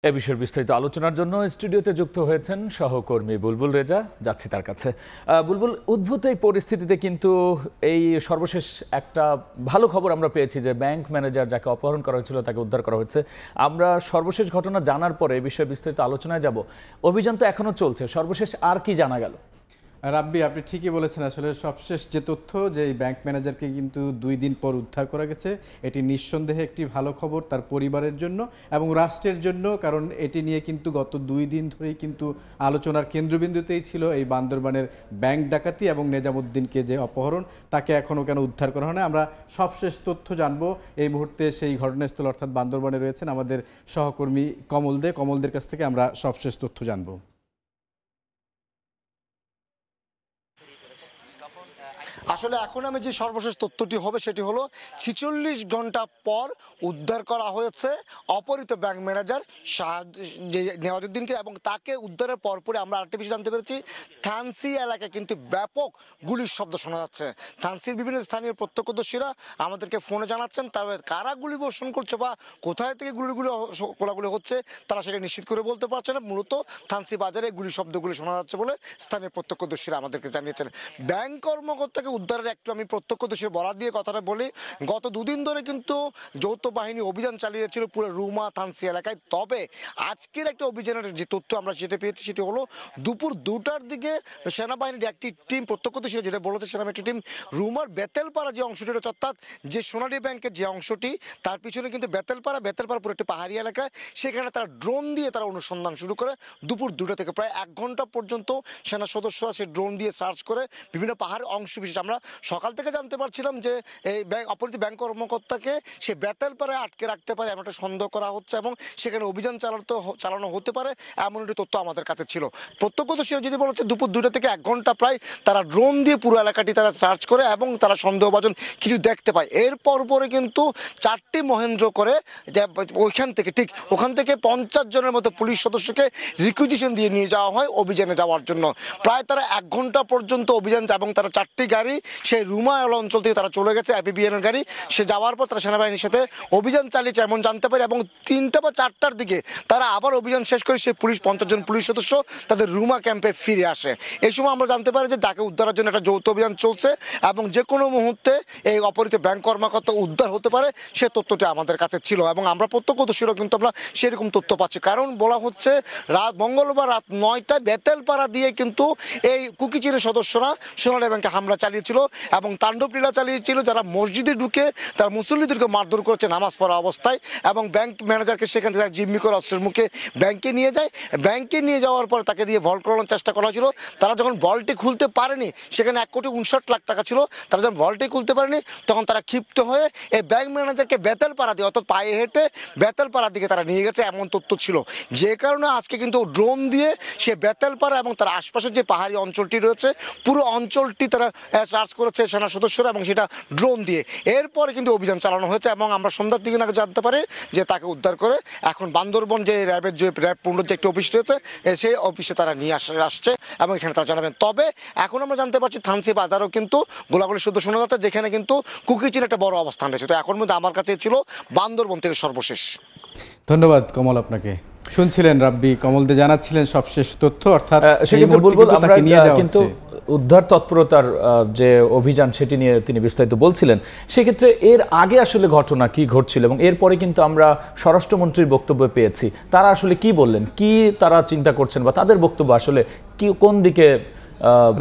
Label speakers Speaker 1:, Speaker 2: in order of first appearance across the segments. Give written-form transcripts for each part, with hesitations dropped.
Speaker 1: এ বিষয়ে বিস্তারিত আলোচনার জন্য স্টুডিওতে যুক্ত হয়েছেন সহকর্মী বুলবুল রেজা। যাচ্ছি তার কাছে। বুলবুল, উদ্ভূত এই পরিস্থিতিতে কিন্তু এই সর্বশেষ একটা ভালো খবর আমরা পেয়েছি যে ব্যাংক ম্যানেজার যাকে অপহরণ করা হয়েছিল তাকে উদ্ধার করা হয়েছে। আমরা সর্বশেষ ঘটনা জানার পরে এই বিষয়ে বিস্তারিত আলোচনায় যাব। অভিযান তো এখনো চলছে, সর্বশেষ আর কি জানা গেল?
Speaker 2: রাব্বি, আপনি ঠিকই বলেছেন। আসলে সবশেষ যে তথ্য যে এই ব্যাংক ম্যানেজারকে কিন্তু 2 দিন পর উদ্ধার করা গেছে, এটি নিঃসন্দেহে একটি ভালো খবর তার পরিবারের জন্য এবং রাষ্ট্রের জন্য। কারণ এটি নিয়ে কিন্তু গত 2 দিন ধরেই কিন্তু আলোচনার কেন্দ্রবিন্দুতেই ছিল এই বান্দরবানের ব্যাংক ডাকাতি এবং নেজামুদ্দিনকে যে অপহরণ, তাকে এখনও কেন উদ্ধার করা হয় না। আমরা সবশেষ তথ্য জানবো এই মুহূর্তে সেই ঘটনাস্থল অর্থাৎ বান্দরবানে রয়েছেন আমাদের সহকর্মী কমলদের কাছ থেকে আমরা সবশেষ তথ্য জানবো।
Speaker 3: আসলে এখন আমি যে সর্বশেষ তথ্যটি হবে সেটি হলো 46 ঘন্টা পর উদ্ধার করা হয়েছে অপহৃত ব্যাংক ম্যানেজার নেওয়াজুদ্দিনকে, এবং তাকে উদ্ধারের পরপরই আমরা আরেকটা বিষয় জানতে পেরেছি, থানসি এলাকায় কিন্তু ব্যাপক গুলির শব্দ শোনা যাচ্ছে। থানসির বিভিন্ন স্থানীয় প্রত্যক্ষদর্শীরা আমাদেরকে ফোনে জানাচ্ছেন তবে কারা গুলি বর্ষণ করছে বা কোথায় থেকে গোলাগুলি হচ্ছে তারা সেটা নিশ্চিত করে বলতে পারছে না। মূলত থানসি বাজারে গুলি শব্দগুলি শোনা যাচ্ছে বলে স্থানীয় প্রত্যক্ষদর্শীরা আমাদেরকে জানিয়েছেন। ব্যাংক কর্মকর্তাকে উদ্ধারের একটু আমি প্রত্যক্ষদর্শীর বরাত দিয়ে কথাটা বলি। গত 2 দিন ধরে কিন্তু যৌথ বাহিনী অভিযান চালিয়েছিল পুরো রুমা থানসি এলাকায়। তবে আজকের একটা অভিযানের যে তথ্য আমরা যেটা পেয়েছি সেটি হলো দুপুর 2টার দিকে সেনাবাহিনীর একটি টিম, প্রত্যক্ষদর্শীরা যেটা বলেছে সেরকম একটি টিম রুমার বেতেলপাড়া যে অংশটি রয়েছে অর্থাৎ যে সোনালী ব্যাংকের যে অংশটি তার পিছনে কিন্তু বেতেলপাড়া পুরো একটি পাহাড়ি এলাকা, সেখানে তারা ড্রোন দিয়ে তারা অনুসন্ধান শুরু করে। দুপুর 2টা থেকে প্রায় 1 ঘন্টা পর্যন্ত সেনা সদস্যরা সেই ড্রোন দিয়ে সার্চ করে বিভিন্ন পাহাড়ের অংশ বিশেষ। আমরা সকাল থেকে জানতে পারছিলাম যে এই অপহৃত ব্যাংক কর্মকর্তাকে সে বেতালপাড়ায় আটকে রাখতে পারে এমন একটা সন্দেহ করা হচ্ছে এবং সেখানে অভিযান চালানো হতে পারে এমন একটি তথ্য আমাদের কাছে ছিল। প্রত্যক্ষদর্শীরা যদি বলেছে দুপুর 2টা থেকে 1 ঘন্টা প্রায় তারা ড্রোন দিয়ে পুরো এলাকাটি তারা সার্চ করে এবং তারা সন্দেহভাজন কিছু দেখতে পায়। এরপর পরে কিন্তু 4টি মহেন্দ্র করে ওখান থেকে 50 জনের মতো পুলিশ সদস্যকে রিকুইজিশন দিয়ে নিয়ে যাওয়া হয় অভিযানে যাওয়ার জন্য। প্রায় তারা 1 ঘন্টা পর্যন্ত অভিযান এবং তারা 4টি গাড়ি সেই রুমা অঞ্চল থেকে তারা চলে গেছে, এপিবিএনের গাড়ি। সে যাওয়ার পর তারা সেনাবাহিনীর সাথে অভিযান চালিয়েছে এমন জানতে পারি এবং 3টা বা 4টার দিকে তারা আবার অভিযান শেষ করে সেই 50 জন পুলিশ সদস্য তাদের রুমা ক্যাম্পে ফিরে আসে। এই সময় আমরা জানতে পারি যে তাকে উদ্ধারের জন্য একটা যৌথ অভিযান চলছে এবং যে কোনো মুহূর্তে এই অপহৃত ব্যাংক কর্মকর্তা উদ্ধার হতে পারে সে তথ্যটি আমাদের কাছে ছিল এবং আমরা প্রত্যক্ষদর্শীরা কিন্তু আমরা সেরকম তথ্য পাচ্ছি। কারণ বলা হচ্ছে মঙ্গলবার রাত 9টায় বেতেলপাড়া দিয়ে কিন্তু এই কুকিচিনের সদস্যরা সোনালী ব্যাংকে হামলা চালিয়েছিল এবং তাণ্ডব লীলা চালিয়েছিল। যারা মসজিদে ঢুকে তারা মুসল্লিদেরকে মারধর করেছে নামাজ পড়া অবস্থায় এবং ব্যাংক ম্যানেজারকে সেখান থেকে জিম্মি করে অস্ত্রের মুখে ব্যাংকে নিয়ে যায়। ব্যাংকে নিয়ে যাওয়ার পর তাকে দিয়ে ভল্ট করানোর চেষ্টা করা হয়েছিল। তারা যখন ভল্টটি খুলতে পারেনি, সেখানে 1,59,00,000 টাকা ছিল, তারা যখন ভল্টটি খুলতে পারেনি তখন তারা ক্ষিপ্ত হয়ে এই ব্যাংক ম্যানেজারকে বেতেলপাড়া দিয়ে অর্থাৎ পায়ে হেঁটে বেতেলপাড়ার দিকে তারা নিয়ে গেছে এমন তথ্য ছিল। যে কারণে আজকে কিন্তু ড্রোন দিয়ে সে বেতেলপাড়া এবং তার আশপাশের যে পাহাড়ি অঞ্চলটি রয়েছে পুরো অঞ্চলটি তারা সার্চ করেছে সেনা সদস্যরা এবং সেটা ড্রোন দিয়ে। এরপরে কিন্তু অভিযান চালানো হয়েছে এবং আমরা সন্ধ্যার দিকে নাকি জানতে পারি যে তাকে উদ্ধার করে এখন বান্দরবন যে র্যাব পুনর যে একটি অফিস রয়েছে সেই অফিসে তারা নিয়ে আসছে এবং এখানে তারা জানাবেন। তবে এখন আমরা জানতে পারছি থানসি বাজারও কিন্তু গোলাগুলি শুদ্ধ শোনা যাচ্ছে, যেখানে কিন্তু কুকিচিন একটা বড় অবস্থান রয়েছে। তো এখন মধ্যে আমার কাছে ছিল বান্দরবন থেকে সর্বশেষ।
Speaker 2: ধন্যবাদ কমল আপনাকে। শুনছিলেন রাব্বি, কমলদে জানাচ্ছিলেন সবশেষ তথ্য অর্থাৎ
Speaker 1: সেক্ষেত্রে বলবো আমরা কিন্তু উদ্ধার তৎপরতার যে অভিযান সেটি নিয়ে তিনি বিস্তারিত বলছিলেন। সেক্ষেত্রে এর আগে আসলে ঘটনা কি ঘটছিল এবং এরপরে কিন্তু আমরা স্বরাষ্ট্রমন্ত্রীর বক্তব্য পেয়েছি। তারা আসলে কি বললেন, কি তারা চিন্তা করছেন বা তাদের বক্তব্য আসলে কি কোন দিকে?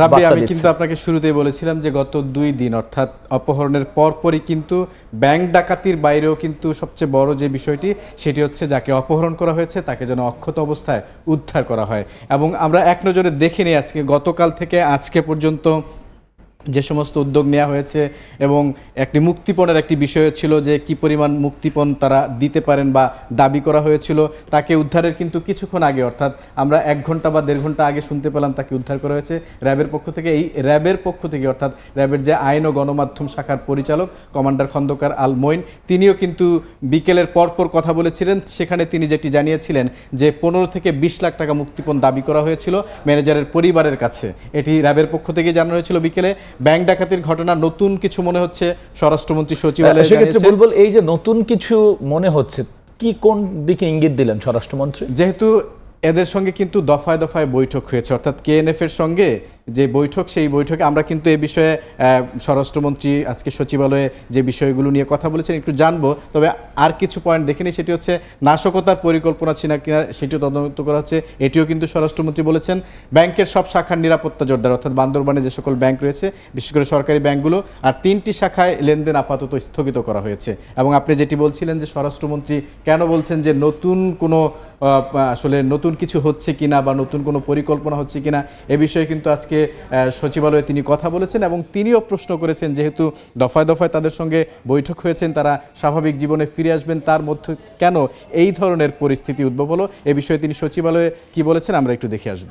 Speaker 2: রাব্বি, আমি কিন্তু আপনাকে শুরুতেই বলেছিলাম যে গত 2 দিন অর্থাৎ অপহরণের পরপরই কিন্তু ব্যাংক ডাকাতির বাইরেও কিন্তু সবচেয়ে বড় যে বিষয়টি সেটি হচ্ছে যাকে অপহরণ করা হয়েছে তাকে যেন অক্ষত অবস্থায় উদ্ধার করা হয়। এবং আমরা এক নজরে দেখে নিই আজকে গতকাল থেকে আজকে পর্যন্ত যে সমস্ত উদ্যোগ নেওয়া হয়েছে এবং একটি মুক্তিপণের একটি বিষয় ছিল যে কি পরিমাণ মুক্তিপণ তারা দিতে পারেন বা দাবি করা হয়েছিল। তাকে উদ্ধারের কিন্তু কিছুক্ষণ আগে অর্থাৎ আমরা 1 ঘন্টা বা 1.5 ঘন্টা আগে শুনতে পেলাম তাকে উদ্ধার করা হয়েছে র্যাবের পক্ষ থেকে। এই র্যাবের পক্ষ থেকে অর্থাৎ র্যাবের যে আইন ও গণমাধ্যম শাখার পরিচালক কমান্ডার খন্দকার আল মঈন তিনিও কিন্তু বিকেলের পরপর কথা বলেছিলেন। সেখানে তিনি যেটি জানিয়েছিলেন যে 15 থেকে 20 লাখ টাকা মুক্তিপণ দাবি করা হয়েছিল ম্যানেজারের পরিবারের কাছে। এটি র্যাবের পক্ষ থেকে জানানো হয়েছিল বিকেলে। ব্যাংক ডাকাতির ঘটনা নতুন কিছু মনে হচ্ছে স্বরাষ্ট্রমন্ত্রী সচিবালয়ে।
Speaker 1: সেক্ষেত্রে বলবো এই যে নতুন কিছু মনে হচ্ছে কি কোন দিকে ইঙ্গিত দিলেন স্বরাষ্ট্রমন্ত্রী?
Speaker 2: যেহেতু এদের সঙ্গে কিন্তু দফায় দফায় বৈঠক হয়েছে, অর্থাৎ কেএনএফ এর সঙ্গে যে বৈঠক, সেই বৈঠকে আমরা কিন্তু এই বিষয়ে স্বরাষ্ট্রমন্ত্রী আজকে সচিবালয়ে যে বিষয়গুলো নিয়ে কথা বলেছেন একটু জানবো। তবে আর কিছু পয়েন্ট দেখে নিই, সেটি হচ্ছে নাশকতার পরিকল্পনা ছিল কিনা সেটিও তদন্ত করা হচ্ছে, এটিও কিন্তু স্বরাষ্ট্রমন্ত্রী বলেছেন। ব্যাংকের সব শাখার নিরাপত্তা জোরদার, অর্থাৎ বান্দরবানে যে সকল ব্যাংক রয়েছে বিশেষ করে সরকারি ব্যাংকগুলো, আর 3টি শাখায় লেনদেন আপাতত স্থগিত করা হয়েছে। এবং আপনি যেটি বলছিলেন যে স্বরাষ্ট্রমন্ত্রী কেন বলছেন যে নতুন কোনো আসলে নতুন কিছু হচ্ছে কিনা বা নতুন কোনো পরিকল্পনা হচ্ছে কিনা, এ বিষয়ে কিন্তু আজকে সচিবালয়ে তিনি কথা বলেছেন এবং তিনিও প্রশ্ন করেছেন যেহেতু দফায় দফায় তাদের সঙ্গে বৈঠক হয়েছেন, তারা স্বাভাবিক জীবনে ফিরে আসবেন, তার মধ্যে কেন এই ধরনের পরিস্থিতি উদ্ভব হলো, এ বিষয়ে তিনি সচিবালয়ে কি বলেছেন আমরা একটু দেখে আসব।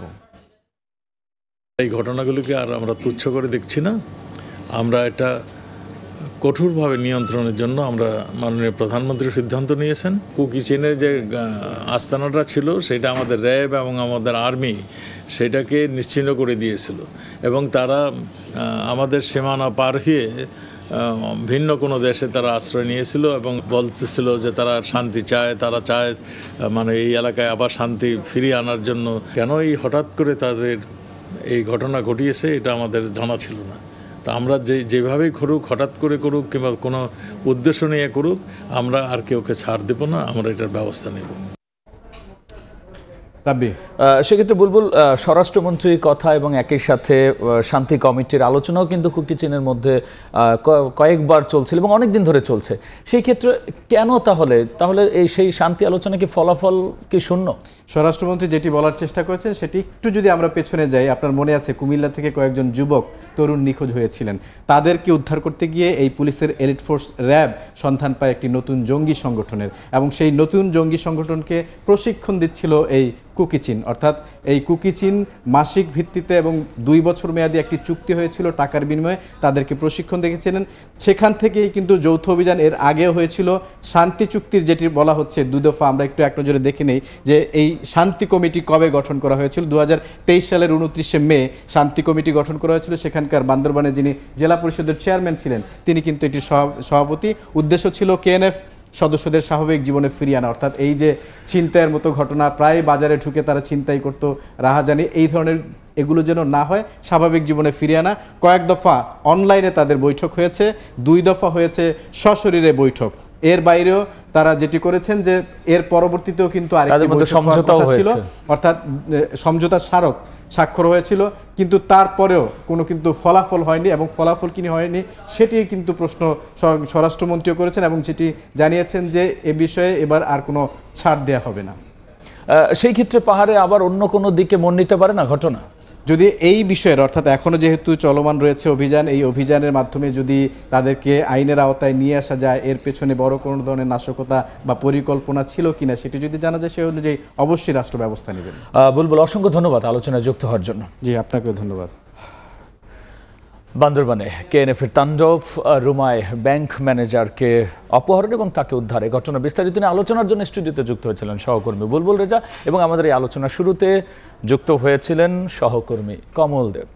Speaker 4: এই ঘটনাগুলিকে আর আমরা তুচ্ছ করে দেখছি না, আমরা এটা কঠোরভাবে নিয়ন্ত্রণের জন্য আমরা মাননীয় প্রধানমন্ত্রী সিদ্ধান্ত নিয়েছেন। কুকিচিনে যে আস্তানাটা ছিল সেটা আমাদের র্যাব এবং আমাদের আর্মি সেটাকে নিশ্চিহ্ন করে দিয়েছিল এবং তারা আমাদের সীমানা পার হয়ে ভিন্ন কোনো দেশে তারা আশ্রয় নিয়েছিল এবং বলতেছিল যে তারা শান্তি চায়, তারা চায় মানে এই এলাকায় আবার শান্তি ফিরিয়ে আনার জন্য। কেন এই হঠাৎ করে তাদের এই ঘটনা ঘটিয়েছে এটা আমাদের জানা ছিল না। তা আমরা যেভাবেই করুক, হঠাৎ করে করুক কিংবা কোনো উদ্দেশ্য নিয়ে করুক, আমরা আর কেউকে ছাড় দেব না, আমরা এটার ব্যবস্থা নেব।
Speaker 1: সেক্ষেত্রে বুলবুল, স্বরাষ্ট্রমন্ত্রীর কথা এবং একই সাথে শান্তি কমিটির আলোচনাও কিন্তু কুকিচিনের মধ্যে কয়েকবার চলছিল এবং অনেক দিন ধরে চলছে। সেই ক্ষেত্রে কেন তাহলে এই সেই শান্তি আলোচনা কি ফলাফল কি শূন্য?
Speaker 2: স্বরাষ্ট্রমন্ত্রী যেটি বলার চেষ্টা করেছেন সেটি একটু যদি আমরা পেছনে যাই, আপনার মনে আছে কুমিল্লা থেকে কয়েকজন যুবক তরুণ নিখোঁজ হয়েছিলেন, তাদেরকে উদ্ধার করতে গিয়ে এই পুলিশের এলিট ফোর্স র্যাব সন্ধান পায় একটি নতুন জঙ্গি সংগঠনের এবং সেই নতুন জঙ্গি সংগঠনকে প্রশিক্ষণ দিচ্ছিল এই কুকিচিন। অর্থাৎ এই কুকিচিন মাসিক ভিত্তিতে এবং 2 বছর মেয়াদী একটি চুক্তি হয়েছিল, টাকার বিনিময়ে তাদেরকে প্রশিক্ষণ দেখেছিলেন। সেখান থেকেই কিন্তু যৌথ অভিযান এর আগেও হয়েছিল। শান্তি চুক্তির যেটি বলা হচ্ছে 2 দফা, আমরা একটু এক নজরে দেখে নেই যে এই শান্তি কমিটি কবে গঠন করা হয়েছিল। 2023 সালের 29শে মে শান্তি কমিটি গঠন করা হয়েছিল। সেখানকার বান্দরবানে যিনি জেলা পরিষদের চেয়ারম্যান ছিলেন তিনি কিন্তু এটির সভাপতি। উদ্দেশ্য ছিল কেএনএফ সদস্যদের স্বাভাবিক জীবনে ফিরিয়ে আনা, অর্থাৎ এই যে ছিনতাইয়ের মতো ঘটনা, প্রায় বাজারে ঢুকে তারা ছিনতাই করতো, রাহাজানি, এই ধরনের এগুলো যেন না হয়, স্বাভাবিক জীবনে ফিরিয়ে আনা। কয়েক দফা অনলাইনে তাদের বৈঠক হয়েছে, 2 দফা হয়েছে সশরীরে বৈঠক। এর বাইরেও তারা যেটি করেছেন যে এর পরবর্তীতেও কিন্তু আরেকটি সমঝোতা ছিল, অর্থাৎ সমঝোতা স্মারক স্বাক্ষর হয়েছিল, কিন্তু তারপরেও কোনো কিন্তু ফলাফল হয়নি এবং ফলাফল কি হয়নি সেটি কিন্তু প্রশ্ন স্বরাষ্ট্রমন্ত্রীও করেছেন এবং যেটি জানিয়েছেন যে এ বিষয়ে এবার আর কোনো ছাড় দেওয়া হবে না।
Speaker 1: সেই ক্ষেত্রে পাহাড়ে আবার অন্য কোনো দিকে মন নিতে পারে না ঘটনা?
Speaker 2: যদি এই বিষয়ের, অর্থাৎ এখনও যেহেতু চলমান রয়েছে অভিযান, এই অভিযানের মাধ্যমে যদি তাদেরকে আইনের আওতায় নিয়ে আসা যায়, এর পেছনে বড় কোনো ধরনের নাশকতা বা পরিকল্পনা ছিল কিনা সেটি যদি জানা যায়, সে অনুযায়ী অবশ্যই রাষ্ট্র ব্যবস্থা নেবেন।
Speaker 1: বুলবুল, অসংখ্য ধন্যবাদ আলোচনায় যুক্ত হওয়ার জন্য।
Speaker 2: জি, আপনাকেও ধন্যবাদ।
Speaker 1: বান্দরবানে কেএনএফের তাণ্ডব, রুমায় ব্যাংক ম্যানেজারকে অপহরণ এবং তাকে উদ্ধারে ঘটনা বিস্তারিত নিয়ে আলোচনার জন্য স্টুডিওতে যুক্ত হয়েছিলেন সহকর্মী বুলবুল রেজা এবং আমাদের এই আলোচনার শুরুতে যুক্ত হয়েছিলেন সহকর্মী কমল দেব।